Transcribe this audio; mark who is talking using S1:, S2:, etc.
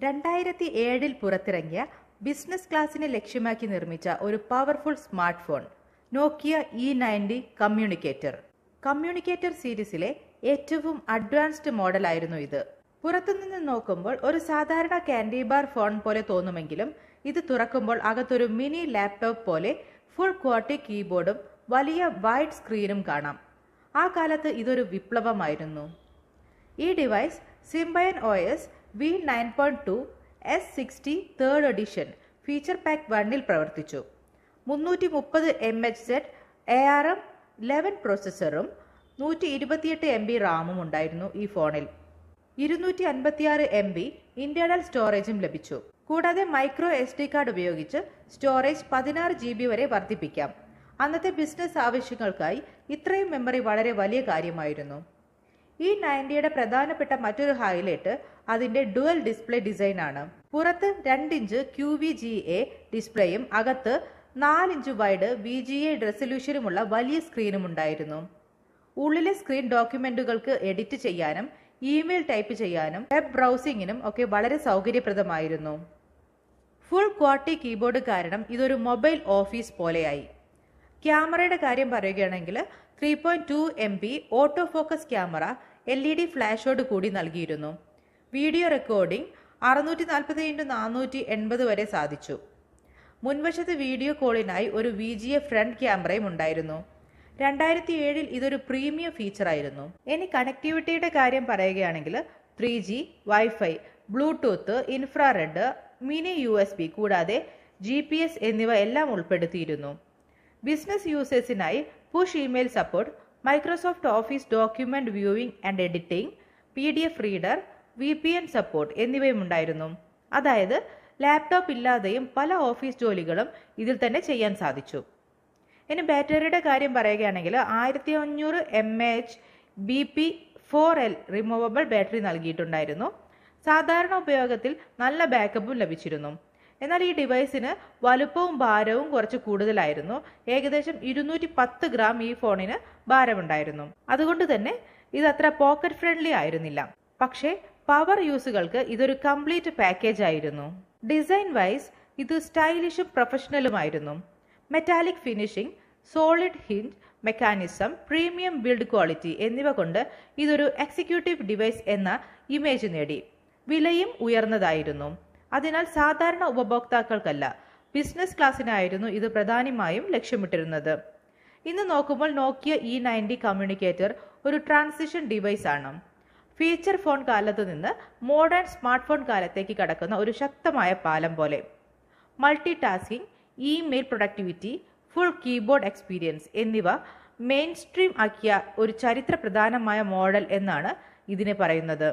S1: 2007 പുറത്തിറങ്ങിയ ബിസിനസ് ക്ലാസിനെ ലക്ഷ്യമാക്കി നിർമ്മിച്ച ഒരു പവർഫുൾ സ്മാർട്ട് ഫോൺ നോക്കിയ E90 കമ്മ്യൂണിക്കേറ്റർ. കമ്മ്യൂണിക്കേറ്റർ സീരീസിലെ ഏറ്റവും അഡ്വാൻസ്ഡ് മോഡലായിരുന്നു ഇത്. പുറത്തുനിന്ന് നോക്കുമ്പോൾ ഒരു സാധാരണ കാൻഡി ബാർ ഫോൺ പോലെ തോന്നുമെങ്കിലും ഇത് തുറക്കുമ്പോൾ അകത്തൊരു മിനി ലാപ്ടോപ്പ് പോലെ ഫുൾ ക്വാളിറ്റി കീബോർഡും വലിയ വൈഡ് സ്ക്രീനും കാണാം. ആ കാലത്ത് ഇതൊരു വിപ്ലവമായിരുന്നു. ഈ device Symbian OS V9.2 S60 3rd edition feature pack 1ൽ പ്രവർത്തിച്ചു. 330 mHz ARM 11 പ്രോസസ്സറും 128 MB റാമും ഉണ്ടായിരുന്നു ഈ ഫോണിൽ. 256 MB ഇന്റേണൽ സ്റ്റോറേജും ലഭിച്ചു. കൂടാതെ മൈക്രോ SD കാർഡ് ഉപയോഗിച്ച് സ്റ്റോറേജ് 16 GB വരെ വർദ്ധിപ്പിക്കാം. അന്നത്തെ ബിസിനസ് ആവശ്യങ്ങൾക്കായി ഇത്രയും മെമ്മറി വളരെ വലിയ കാര്യമായിരുന്നു. E90യുടെ പ്രധാനപ്പെട്ട മറ്റൊരു ഹൈലൈറ്റ് അതിന്റെ ഡുവൽ ഡിസ്പ്ലേ ഡിസൈൻ ആണ്. പുറത്ത് 2 ഇഞ്ച് QVGA ഡിസ്പ്ലേയും അകത്ത് 4 ഇഞ്ച് വൈഡ് VGA റെസൊല്യൂഷനുമുള്ള വലിയ സ്ക്രീനും ഉണ്ടായിരുന്നു. ഉള്ളിലെ സ്ക്രീൻ ഡോക്യുമെന്റുകൾക്ക് എഡിറ്റ് ചെയ്യാനും ഇമെയിൽ ടൈപ്പ് ചെയ്യാനും വെബ് ബ്രൗസിംഗിനും ഒക്കെ വളരെ സൗകര്യപ്രദമായിരുന്നു. ഫുൾ ക്വാളിറ്റി കീബോർഡ് കാരണം ഇതൊരു മൊബൈൽ ഓഫീസ് പോലെയായി. ക്യാമറയുടെ കാര്യം പറയുകയാണെങ്കിൽ 3.2 MB auto focus camera LED ഫ്ലാഷോട് കൂടി നൽകിയിരുന്നു. വീഡിയോ റെക്കോർഡിംഗ് 640x480 വരെ സാധിച്ചു. മുൻവശത്ത് വീഡിയോ കോളിനായി ഒരു VGA ഫ്രണ്ട് ക്യാമറയും ഉണ്ടായിരുന്നു. 2007 ഇതൊരു പ്രീമിയം ഫീച്ചറായിരുന്നു. ഇനി കണക്ടിവിറ്റിയുടെ കാര്യം പറയുകയാണെങ്കിൽ 3G, Wi-Fi, Bluetooth, infrared, mini USB കൂടാതെ GPS എന്നിവ എല്ലാം ഉൾപ്പെടുത്തിയിരുന്നു. ബിസിനസ് യൂസേഴ്സിനായി push email support, Microsoft Office document viewing and editing, PDF reader, VPN support എന്നിവയും ഉണ്ടായിരുന്നു. അതായത് ലാപ്ടോപ്പ് ഇല്ലാതെയും പല ഓഫീസ് ജോലികളും ഇതിൽ തന്നെ ചെയ്യാൻ സാധിച്ചു. ഇനി ബാറ്ററിയുടെ കാര്യം പറയുകയാണെങ്കിൽ 1500 mAh BP4L റിമൂവബിൾ ബാറ്ററി നൽകിയിട്ടുണ്ടായിരുന്നു. സാധാരണ ഉപയോഗത്തിൽ നല്ല ബാക്കപ്പും ലഭിച്ചിരുന്നു. എന്നാൽ ഈ ഡിവൈസിന് വലുപ്പവും ഭാരവും കുറച്ച് കൂടുതലായിരുന്നു. ഏകദേശം 210 ഗ്രാം ഈ ഫോണിന് ഭാരമുണ്ടായിരുന്നു. അതുകൊണ്ട് തന്നെ ഇത് അത്ര പോക്കറ്റ് ഫ്രണ്ട്ലി ആയിരുന്നില്ല. പക്ഷേ പവർ യൂസുകൾക്ക് ഇതൊരു കംപ്ലീറ്റ് പാക്കേജ് ആയിരുന്നു. ഡിസൈൻ വൈസ് ഇത് സ്റ്റൈലിഷും പ്രൊഫഷണലുമായിരുന്നു. Metallic finishing, solid hinge mechanism, premium build quality എന്നിവ കൊണ്ട് ഇതൊരു എക്സിക്യൂട്ടീവ് ഡിവൈസ് എന്ന ഇമേജ് നേടി. വിലയും ഉയർന്നതായിരുന്നു. അതിനാൽ സാധാരണ ഉപഭോക്താക്കൾക്കല്ല, ബിസിനസ് ക്ലാസ്സിനായിരുന്നു ഇത് പ്രധാനമായും ലക്ഷ്യമിട്ടിരുന്നത്. ഇന്ന് നോക്കുമ്പോൾ നോക്കിയ E90 കമ്മ്യൂണിക്കേറ്റർ ഒരു ട്രാൻസിഷൻ ഡിവൈസ് ആണ്. ഫീച്ചർ ഫോൺ കാലത്ത് നിന്ന് മോഡേൺ സ്മാർട്ട് ഫോൺ കാലത്തേക്ക് കടക്കുന്ന ഒരു ശക്തമായ പാലം പോലെ. Multi tasking, email productivity, full keyboard experience എന്നിവ മെയിൻ സ്ട്രീം ആക്കിയ ഒരു ചരിത്ര പ്രധാനമായ മോഡൽ എന്നാണ് ഇതിനെ പറയുന്നത്.